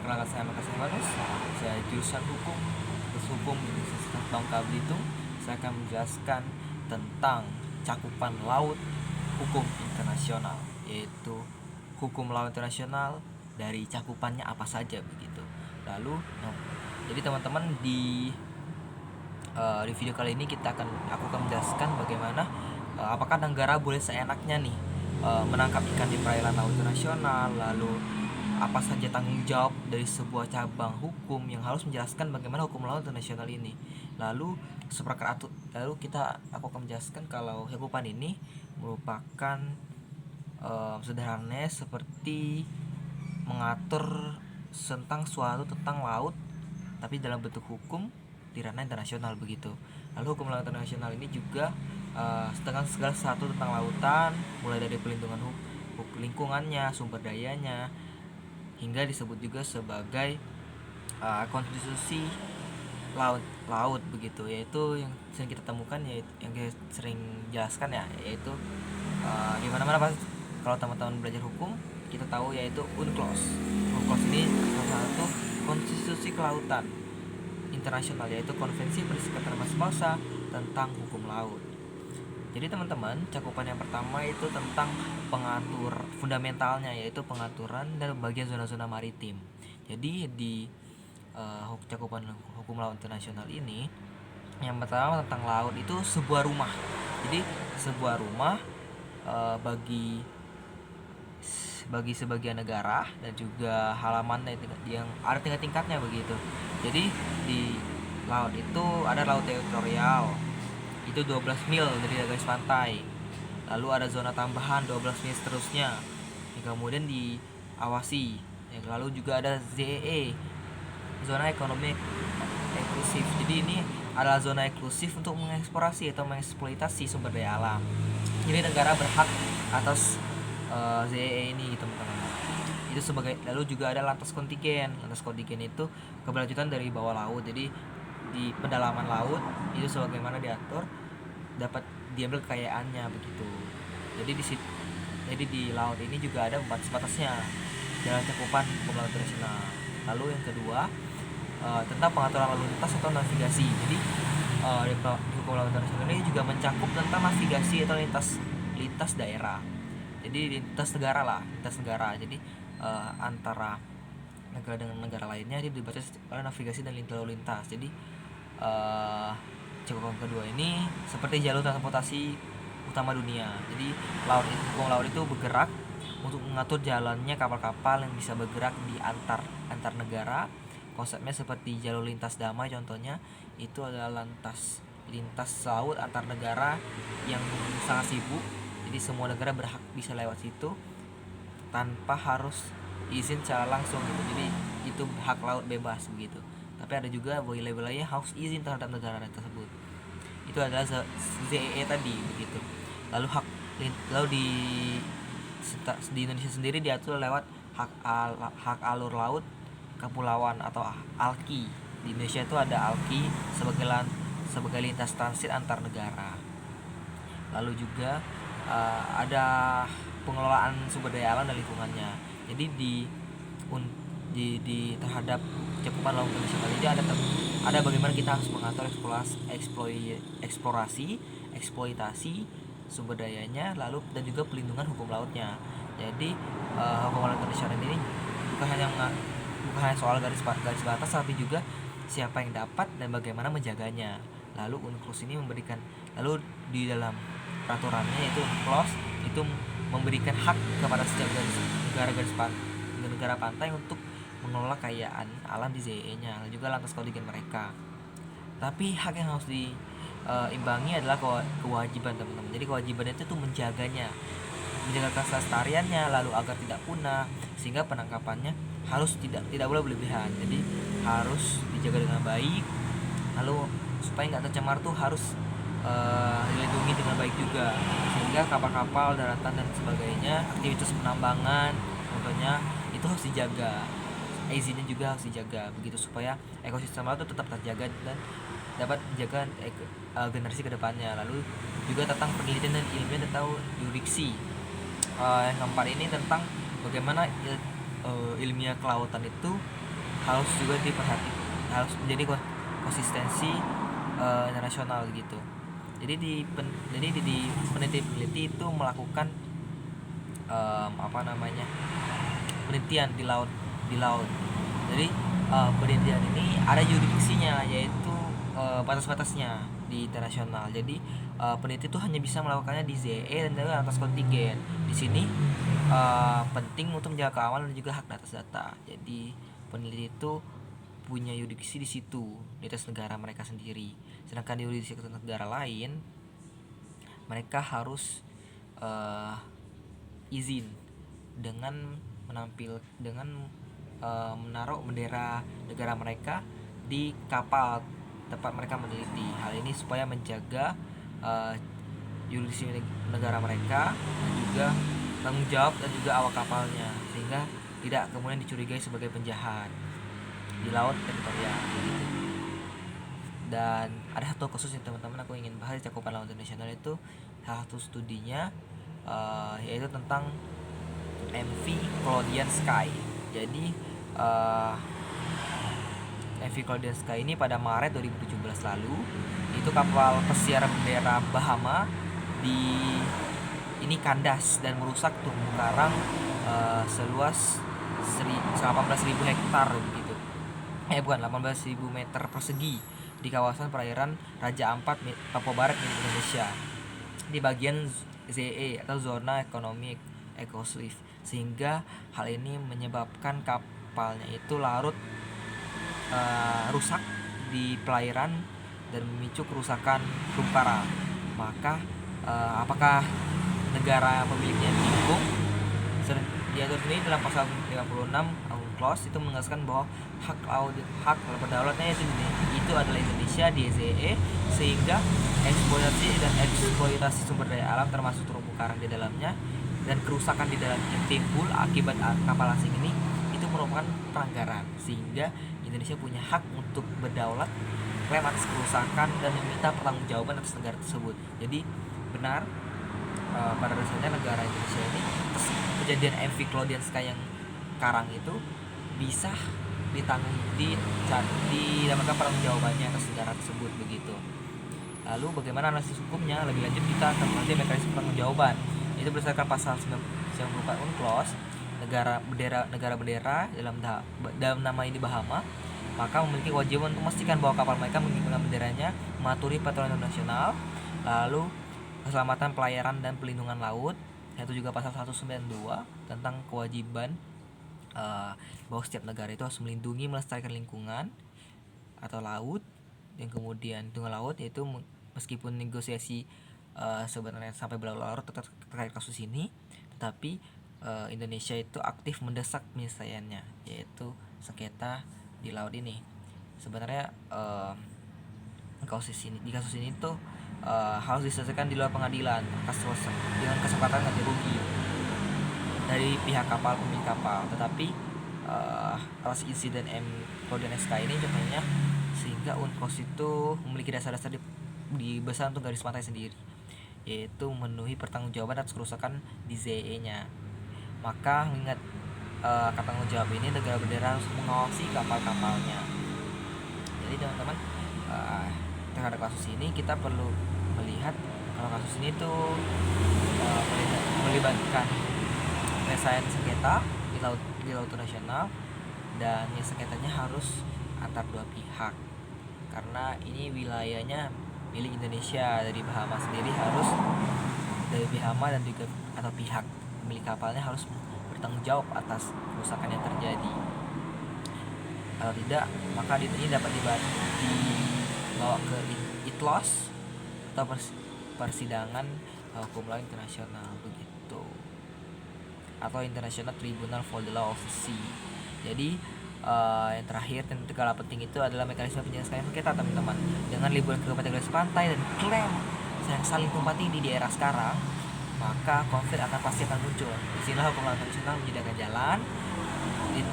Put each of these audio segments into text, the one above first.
Perkenalkan saya Maka Stefanus, saya jurusan hukum, Universitas Bangka Belitung. Saya akan menjelaskan tentang cakupan laut hukum internasional, yaitu hukum laut internasional dari cakupannya apa saja begitu. Lalu, jadi teman-teman di video kali ini aku akan menjelaskan bagaimana apakah negara boleh seenaknya nih menangkap ikan di perairan laut internasional, lalu apa saja tanggung jawab dari sebuah cabang hukum yang harus menjelaskan bagaimana hukum laut internasional ini. Lalu aku akan menjelaskan kalau cakupan ini merupakan sederhananya seperti mengatur tentang laut tapi dalam bentuk hukum di ranah internasional begitu. Lalu hukum laut internasional ini juga tentang segala sesuatu tentang lautan, mulai dari pelindungan lingkungannya, sumber dayanya, hingga disebut juga sebagai konstitusi laut begitu, yaitu yang sering kita temukan, yaitu yang kita sering jelaskan ya, yaitu di mana-mana pas kalau teman-teman belajar hukum kita tahu, yaitu UNCLOS. UNCLOS ini salah satu konstitusi kelautan internasional, yaitu Konvensi Perserikatan Bangsa tentang hukum laut. Jadi teman-teman, cakupan yang pertama itu tentang pengatur fundamentalnya, yaitu pengaturan dan bagian zona-zona maritim. Jadi di cakupan hukum laut internasional ini, yang pertama tentang laut itu sebuah rumah. Jadi sebuah rumah bagi sebagian negara dan juga halaman yang ada tingkat-tingkatnya begitu. Jadi di laut itu ada laut teritorial, itu 12 mil dari garis pantai. Lalu ada zona tambahan 12 mil seterusnya yang kemudian diawasi. Lalu juga ada ZEE, zona ekonomi eksklusif. Jadi ini adalah zona eksklusif untuk mengeksplorasi atau mengeksploitasi sumber daya alam. Jadi negara berhak atas ZEE ini, teman-teman. Itu sebagai, lalu juga ada lantas kontingen. Lantas kontingen itu keberlanjutan dari bawah laut. Jadi di pedalaman laut itu sebagaimana diatur dapat diambil kekayaannya begitu. Jadi di laut ini juga ada batas-batasnya dalam cakupan hukum laut internasional. Lalu yang kedua tentang pengaturan lalu lintas atau navigasi. Jadi di hukum laut internasional ini juga mencakup tentang navigasi atau lintas daerah. Jadi lintas negara. Jadi antara negara dengan negara lainnya dia dibatasi oleh navigasi dan lalu lintas. Jadi cakupan kedua ini seperti jalur transportasi utama dunia. Jadi hukum laut itu bergerak untuk mengatur jalannya kapal-kapal yang bisa bergerak di antar negara. Konsepnya seperti jalur lintas damai, contohnya itu adalah lintas laut antar negara yang sangat sibuk. Jadi semua negara berhak bisa lewat situ tanpa harus izin secara langsung gitu. Jadi itu hak laut bebas begitu. Tapi ada juga wilayah-wilayah harus izin terhadap negara tersebut. Itu adalah ZEE tadi begitu. Lalu di Indonesia sendiri diatur lewat hak alur laut kepulauan atau ALKI. Di Indonesia itu ada ALKI sebagai lintas transit antar negara. Lalu juga ada pengelolaan sumber daya alam dan lingkungannya. Jadi di terhadap cakupan laut internasional ini ada bagaimana kita harus mengatur eksploitasi sumber dayanya, lalu dan juga pelindungan hukum lautnya. Jadi hukum laut internasional ini bukan hanya soal garis batas, tapi juga siapa yang dapat dan bagaimana menjaganya. Lalu UNCLOS ini di dalam peraturannya, yaitu UNCLOS itu memberikan hak kepada setiap negara pantai untuk mengelola kekayaan alam di ZEE-nya, dan juga lantas kontingen mereka. Tapi hak yang harus diimbangi adalah kewajiban, teman-teman. Jadi kewajibannya itu menjaga kelestariannya, lalu agar tidak punah, sehingga penangkapannya tidak boleh berlebihan. Jadi harus dijaga dengan baik, lalu supaya nggak tercemar tuh harus dilindungi dengan baik juga, sehingga kapal-kapal daratan dan sebagainya, aktivitas penambangan contohnya itu harus dijaga, izinnya juga harus dijaga begitu, supaya ekosistem laut itu tetap terjaga dan dapat menjaga generasi kedepannya. Lalu juga tentang penelitian dan ilmiah atau yurisdiksi. Yang keempat ini tentang bagaimana ilmiah kelautan itu harus juga diperhatikan, harus menjadi konsistensi internasional gitu. Jadi di peneliti itu melakukan penelitian di laut. Jadi penelitian ini ada yurisdiksinya, yaitu batas-batasnya di internasional. Jadi peneliti itu hanya bisa melakukannya di ZEE dan juga atas kontingen. Di sini penting untuk menjaga keamanan dan juga hak atas data. Jadi peneliti itu punya yurisdiksi di situ, di atas negara mereka sendiri. Sedangkan di yurisdiksi negara lain, mereka harus izin dengan menaruh bendera negara mereka di kapal tempat mereka meneliti. Hal ini supaya menjaga yurisdiksi negara mereka dan juga tanggung jawab dan juga awak kapalnya, sehingga tidak kemudian dicurigai sebagai penjahat di laut teritorial gitu. Dan ada satu kasus yang teman-teman aku ingin bahas di cakupan laut internasional, itu salah satu studinya yaitu tentang MV Claudian Sky. Jadi MV Claudian Sky ini pada Maret 2017 lalu, itu kapal pesiar bendera Bahama ini kandas dan merusak terumbu karang seluas 18.000 hektar begitu. 18.000 meter persegi di kawasan perairan Raja Ampat, Papua Barat, Indonesia, di bagian ZEE atau zona ekonomi eksklusif, sehingga hal ini menyebabkan kapalnya itu larut rusak di perairan dan memicu kerusakan terumbu karang. Maka apakah negara pemiliknya dihukum? Diatur ini dalam pasal 56 UNCLOS itu menegaskan bahwa hak berdaulatnya itu adalah Indonesia di ZEE, sehingga eksploitasi sumber daya alam termasuk terumbu karang di dalamnya dan kerusakan di dalamnya timbul akibat kapal asing ini itu merupakan pelanggaran, sehingga Indonesia punya hak untuk berdaulat, klaim atas kerusakan, dan meminta pertanggungjawaban atas negara tersebut. Jadi benar pada dasarnya negara Indonesia ini atas kejadian MV Claudian Sky yang karang itu bisa didapatkan pertanggungjawabannya atas negara tersebut begitu. Lalu bagaimana analisis hukumnya? Lebih lanjut kita akan melihat mekanisme pertanggungjawaban. Itu berdasarkan pasal 94 UNCLOS, negara bendera dalam nama ini Bahama, maka memiliki kewajiban untuk memastikan bahwa kapal mereka menggunakan benderanya mematuhi peraturan internasional, lalu keselamatan pelayaran dan pelindungan laut. Itu juga pasal 192 tentang kewajiban bahwa setiap negara itu harus melindungi melestarikan lingkungan atau laut. Yang kemudian lingkungan laut, yaitu meskipun negosiasi sebenarnya sampai berlarut terkait kasus ini, tetapi Indonesia itu aktif mendesak penyelesaiannya, yaitu sengketa di laut ini. Sebenarnya di kasus ini tuh harus diselesaikan di luar pengadilan dengan kesempatan ganti rugi dari pihak kapal, pemilik kapal. Tetapi atas insiden Claudian Sky ini contohnya, sehingga UNCLOS itu memiliki dasar-dasar di besar untuk garis pantai sendiri, yaitu memenuhi pertanggungjawaban atas kerusakan di ZEE-nya. Maka mengingat tanggung jawab ini, negara bendera harus mengawasi kapal-kapalnya. Jadi teman-teman, terhadap kasus ini kita perlu melihat kalau kasus ini tuh melibatkan penyelesaian sengketa di laut internasional, dan sengketanya harus antar dua pihak, karena ini wilayahnya milik Indonesia. Dari Bahama sendiri harus, dari Bahama dan juga atau pihak milik kapalnya harus bertanggung jawab atas kerusakan yang terjadi. Kalau tidak, maka ini dapat dibawa ke ITLOS atau persidangan hukum laut internasional begitu, atau International Tribunal for the Law of the Sea. Jadi yang terakhir dan segala penting itu adalah mekanisme penyelesaian sengketa, teman-teman. Dengan liburan ke garis pantai dan klaim yang saling tumpang tindih di era sekarang, maka konflik pasti akan muncul. Disinilah hukum laut internasional menyediakan jalan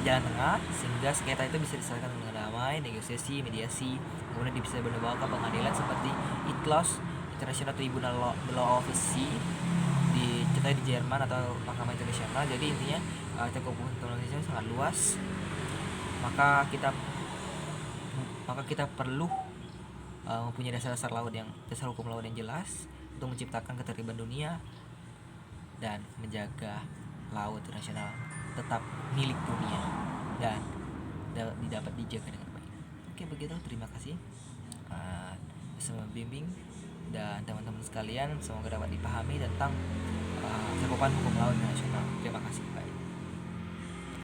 tengah, sehingga sengketa itu bisa diselesaikan dengan damai, negosiasi, mediasi, kemudian bisa dibawa ke pengadilan seperti ITLOS, International Tribunal Law of the Sea, di Jerman atau Mahkamah Internasional. Jadi intinya cakupan Indonesia sangat luas, maka kita perlu mempunyai dasar hukum laut yang jelas untuk menciptakan ketertiban dunia dan menjaga laut internasional tetap milik dunia dan dapat dijaga dengan baik. Oke, begitu. Terima kasih bersama Bimbing dan teman-teman sekalian, semoga dapat dipahami tentang cakupan hukum laut internasional. Terima kasih. Bye.